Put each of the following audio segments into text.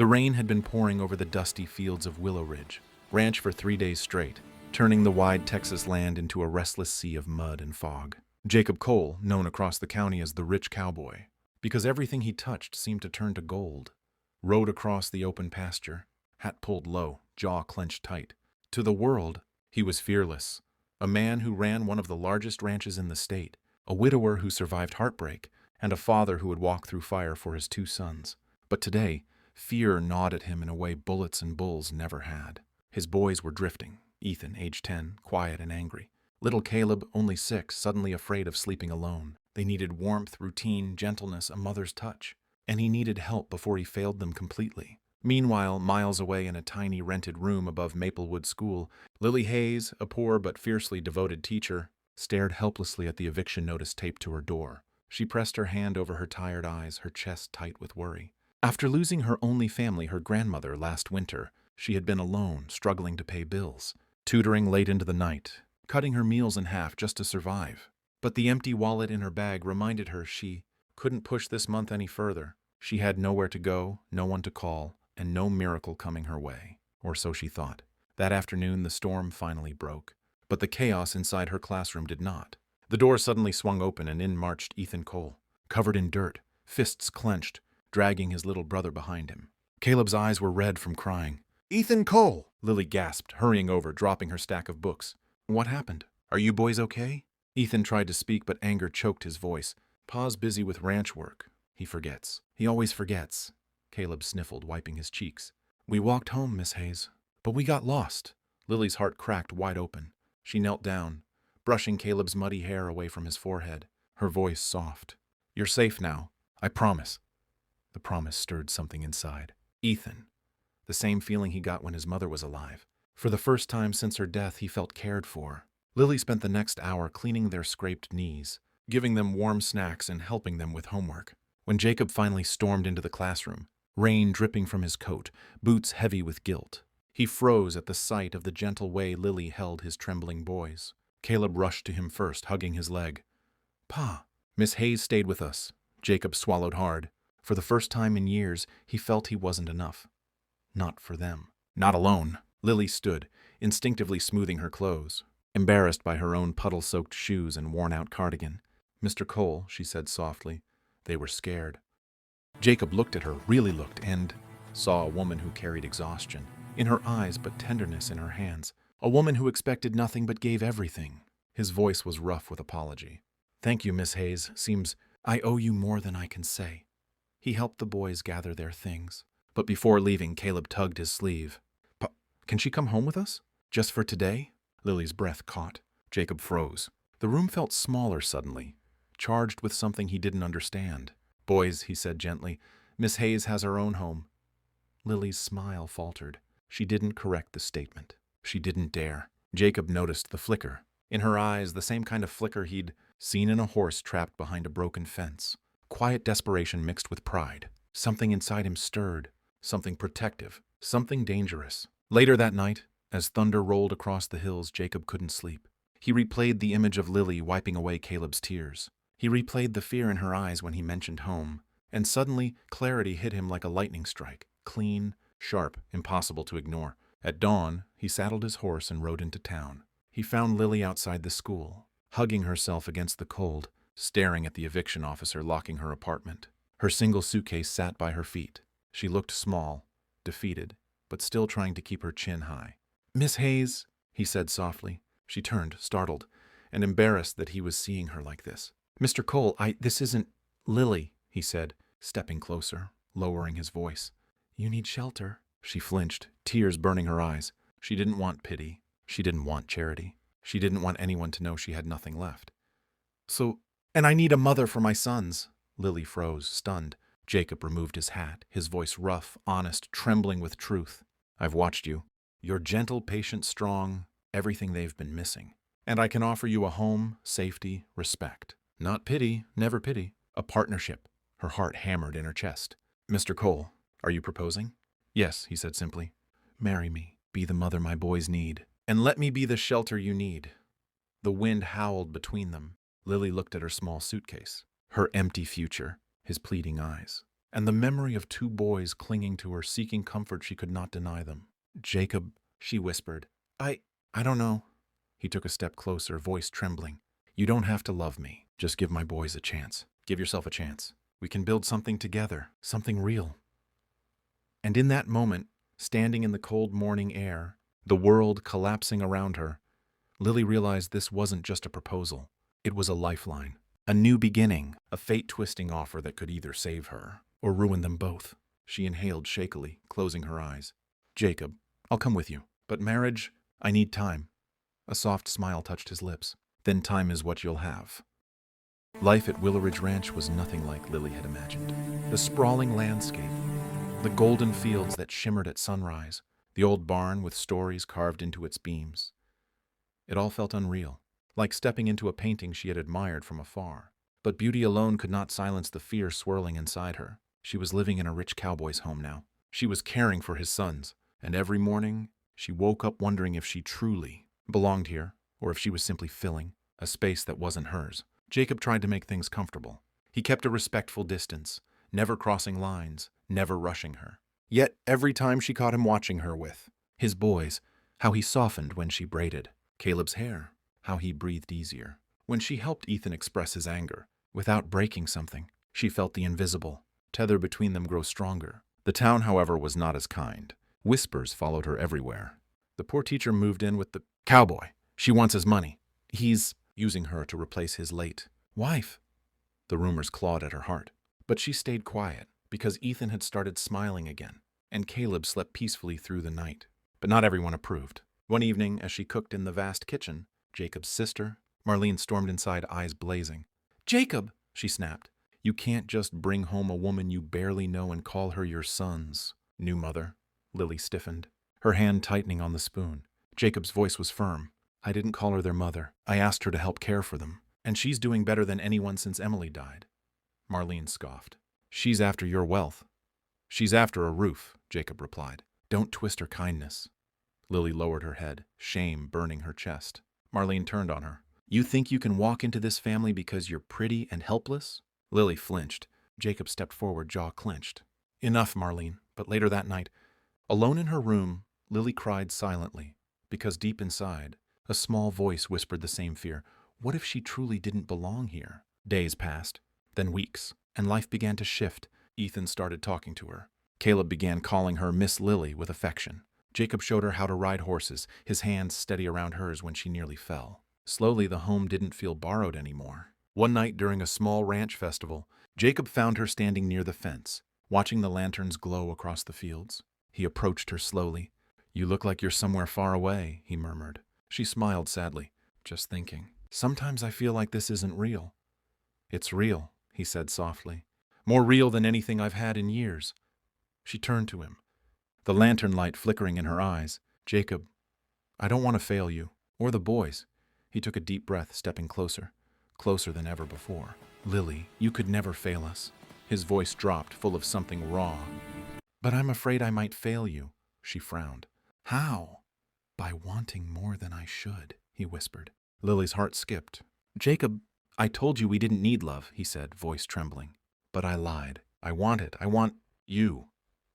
rain had been pouring over the dusty fields of Willow Ridge Ranch for 3 days straight, turning the wide Texas land into a restless sea of mud and fog. Jacob Cole, known across the county as the Rich Cowboy, because everything he touched seemed to turn to gold, rode across the open pasture, hat pulled low, jaw clenched tight. To the world, he was fearless, a man who ran one of the largest ranches in the state, a widower who survived heartbreak, and a father who would walk through fire for his 2 sons. But today, fear gnawed at him in a way bullets and bulls never had. His boys were drifting. Ethan, age 10, quiet and angry. Little Caleb, only 6, suddenly afraid of sleeping alone. They needed warmth, routine, gentleness, a mother's touch. And he needed help before he failed them completely. Meanwhile, miles away in a tiny rented room above Maplewood School, Lily Hayes, a poor but fiercely devoted teacher, stared helplessly at the eviction notice taped to her door. She pressed her hand over her tired eyes, her chest tight with worry. After losing her only family, her grandmother, last winter, she had been alone, struggling to pay bills, tutoring late into the night, cutting her meals in half just to survive. But the empty wallet in her bag reminded her she couldn't push this month any further. She had nowhere to go, no one to call, and no miracle coming her way. Or so she thought. That afternoon, the storm finally broke. But the chaos inside her classroom did not. The door suddenly swung open and in marched Ethan Cole, covered in dirt, fists clenched, dragging his little brother behind him. Caleb's eyes were red from crying. "Ethan Cole!" Lily gasped, hurrying over, dropping her stack of books. "What happened? Are you boys okay?" Ethan tried to speak, but anger choked his voice. Pa's busy with ranch work. He forgets. He always forgets. Caleb sniffled, wiping his cheeks. "We walked home, Miss Hayes, but we got lost." Lily's heart cracked wide open. She knelt down, brushing Caleb's muddy hair away from his forehead, her voice soft. "You're safe now. I promise." The promise stirred something inside. Ethan. The same feeling he got when his mother was alive. For the first time since her death, he felt cared for. Lily spent the next hour cleaning their scraped knees, giving them warm snacks and helping them with homework. When Jacob finally stormed into the classroom, rain dripping from his coat, boots heavy with guilt, he froze at the sight of the gentle way Lily held his trembling boys. Caleb rushed to him first, hugging his leg. "Pa." Miss Hayes stayed with us. Jacob swallowed hard. For the first time in years, he felt he wasn't enough. Not for them. Not alone. Lily stood, instinctively smoothing her clothes, embarrassed by her own puddle-soaked shoes and worn-out cardigan. "Mr. Cole," she said softly. They were scared. Jacob looked at her, really looked, and saw a woman who carried exhaustion in her eyes but tenderness in her hands. A woman who expected nothing but gave everything. His voice was rough with apology. "Thank you, Miss Hayes. Seems I owe you more than I can say." He helped the boys gather their things. But before leaving, Caleb tugged his sleeve. "Can she come home with us? Just for today?" Lily's breath caught. Jacob froze. The room felt smaller suddenly, charged with something he didn't understand. "Boys," he said gently, "Miss Hayes has her own home." Lily's smile faltered. She didn't correct the statement. She didn't dare. Jacob noticed the flicker. In her eyes, the same kind of flicker he'd seen in a horse trapped behind a broken fence. Quiet desperation mixed with pride. Something inside him stirred. Something protective. Something dangerous. Later that night, as thunder rolled across the hills, Jacob couldn't sleep. He replayed the image of Lily wiping away Caleb's tears. He replayed the fear in her eyes when he mentioned home. And suddenly, clarity hit him like a lightning strike. Clean, sharp, impossible to ignore. At dawn, he saddled his horse and rode into town. He found Lily outside the school, hugging herself against the cold, staring at the eviction officer locking her apartment. Her single suitcase sat by her feet. She looked small, defeated, but still trying to keep her chin high. "Miss Hayes," he said softly. She turned, startled, and embarrassed that he was seeing her like this. "Mr. Cole, this isn't Lily," he said, stepping closer, lowering his voice. "You need shelter." She flinched, tears burning her eyes. She didn't want pity. She didn't want charity. She didn't want anyone to know she had nothing left. And I need a mother for my sons." Lily froze, stunned. Jacob removed his hat, his voice rough, honest, trembling with truth. "I've watched you. You're gentle, patient, strong, everything they've been missing. And I can offer you a home, safety, respect. Not pity, never pity. A partnership." Her heart hammered in her chest. "Mr. Cole, are you proposing?" "Yes," he said simply. "Marry me. Be the mother my boys need. And let me be the shelter you need." The wind howled between them. Lily looked at her small suitcase, her empty future, his pleading eyes. and the memory of two boys clinging to her, seeking comfort she could not deny them. "Jacob," she whispered. I don't know." He took a step closer, voice trembling. "You don't have to love me. Just give my boys a chance. Give yourself a chance. We can build something together, something real." And in that moment, standing in the cold morning air, the world collapsing around her, Lily realized this wasn't just a proposal. It was a lifeline, a new beginning, a fate-twisting offer that could either save her or ruin them both. She inhaled shakily, closing her eyes. "Jacob, I'll come with you. But marriage, I need time." A soft smile touched his lips. "Then time is what you'll have." Life at Willow Ridge Ranch was nothing like Lily had imagined. The sprawling landscape, the golden fields that shimmered at sunrise, the old barn with stories carved into its beams. It all felt unreal, like stepping into a painting she had admired from afar. But beauty alone could not silence the fear swirling inside her. She was living in a rich cowboy's home now. She was caring for his sons, and every morning she woke up wondering if she truly belonged here, or if she was simply filling a space that wasn't hers. Jacob tried to make things comfortable. He kept a respectful distance, never crossing lines, never rushing her. Yet every time she caught him watching her with his boys, how he softened when she braided Caleb's hair, how he breathed easier. When she helped Ethan express his anger, without breaking something, she felt the invisible tether between them grow stronger. The town, however, was not as kind. Whispers followed her everywhere. The poor teacher moved in with the cowboy. She wants his money. He's using her to replace his late wife. The rumors clawed at her heart. But she stayed quiet, because Ethan had started smiling again, and Caleb slept peacefully through the night. But not everyone approved. One evening, as she cooked in the vast kitchen, Jacob's sister, Marlene, stormed inside, eyes blazing. "Jacob," she snapped, "you can't just bring home a woman you barely know and call her your son's new mother." Lily stiffened, her hand tightening on the spoon. Jacob's voice was firm. "I didn't call her their mother. I asked her to help care for them. And she's doing better than anyone since Emily died." Marlene scoffed. "She's after your wealth." "She's after a roof," Jacob replied. "Don't twist her kindness." Lily lowered her head, shame burning her chest. Marlene turned on her. "You think you can walk into this family because you're pretty and helpless?" Lily flinched. Jacob stepped forward, jaw clenched. "Enough, Marlene." But later that night, alone in her room, Lily cried silently, because deep inside, a small voice whispered the same fear. What if she truly didn't belong here? Days passed, then weeks, and life began to shift. Ethan started talking to her. Caleb began calling her Miss Lily with affection. Jacob showed her how to ride horses, his hands steady around hers when she nearly fell. Slowly, the home didn't feel borrowed anymore. One night during a small ranch festival, Jacob found her standing near the fence, watching the lanterns glow across the fields. He approached her slowly. "You look like you're somewhere far away," he murmured. She smiled sadly. "Just thinking. Sometimes I feel like this isn't real." "It's real," he said softly. "More real than anything I've had in years." She turned to him, the lantern light flickering in her eyes. "Jacob, I don't want to fail you, or the boys." He took a deep breath, stepping closer, closer than ever before. "Lily, you could never fail us." His voice dropped, full of something raw. "But I'm afraid I might fail you," she frowned. "How?" "By wanting more than I should," he whispered. Lily's heart skipped. "Jacob, I told you we didn't need love," he said, voice trembling. "But I lied. I want it. I want you."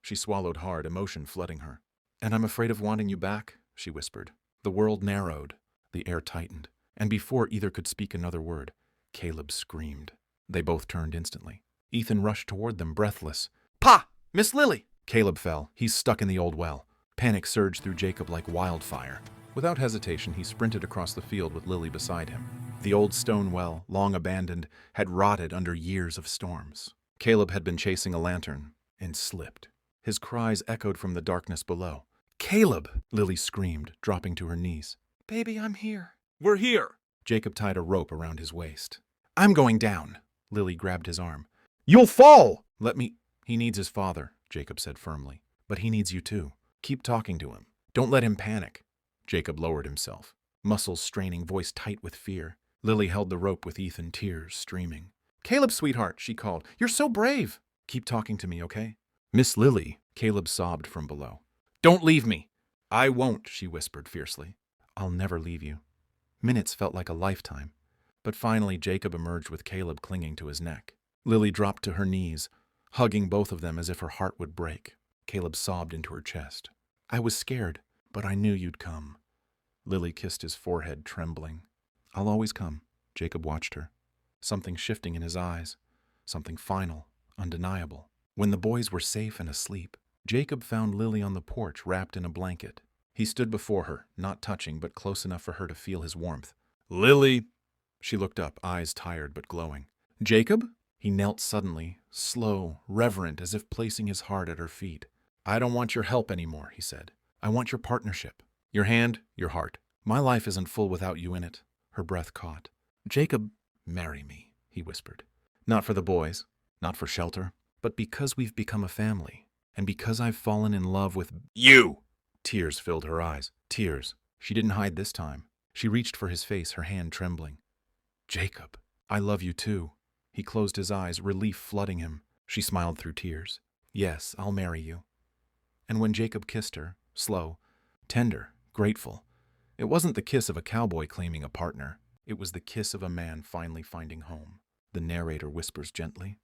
She swallowed hard, emotion flooding her. "And I'm afraid of wanting you back," she whispered. The world narrowed. The air tightened. And before either could speak another word, Caleb screamed. They both turned instantly. Ethan rushed toward them, breathless. "Pa! Miss Lily!" Caleb fell. He's stuck in the old well. Panic surged through Jacob like wildfire. Without hesitation, he sprinted across the field with Lily beside him. The old stone well, long abandoned, had rotted under years of storms. Caleb had been chasing a lantern and slipped. His cries echoed from the darkness below. "Caleb!" Lily screamed, dropping to her knees. "Baby, I'm here." "We're here!" Jacob tied a rope around his waist. "I'm going down." Lily grabbed his arm. "You'll fall!" "Let me—" "He needs his father," Jacob said firmly. "But he needs you too. Keep talking to him. Don't let him panic." Jacob lowered himself, muscles straining, voice tight with fear. Lily held the rope with Ethan, tears streaming. "Caleb, sweetheart," she called. "You're so brave." "Keep talking to me, okay?" "Miss Lily," Caleb sobbed from below. "Don't leave me." "I won't," she whispered fiercely. "I'll never leave you." Minutes felt like a lifetime. But finally, Jacob emerged with Caleb clinging to his neck. Lily dropped to her knees, hugging both of them as if her heart would break. Caleb sobbed into her chest. I was scared, but I knew you'd come. Lily kissed his forehead, trembling. I'll always come. Jacob watched her. Something shifting in his eyes. Something final, undeniable. When the boys were safe and asleep, Jacob found Lily on the porch wrapped in a blanket. He stood before her, not touching, but close enough for her to feel his warmth. Lily! She looked up, eyes tired but glowing. Jacob? He knelt suddenly, slow, reverent, as if placing his heart at her feet. I don't want your help anymore, he said. I want your partnership. Your hand, your heart. My life isn't full without you in it. Her breath caught. Jacob, marry me, he whispered. Not for the boys, not for shelter, but because we've become a family, and because I've fallen in love with you. Tears filled her eyes. Tears. She didn't hide this time. She reached for his face, her hand trembling. Jacob, I love you too. He closed his eyes, relief flooding him. She smiled through tears. Yes, I'll marry you. And when Jacob kissed her, slow, tender, grateful, it wasn't the kiss of a cowboy claiming a partner. It was the kiss of a man finally finding home. The narrator whispers gently.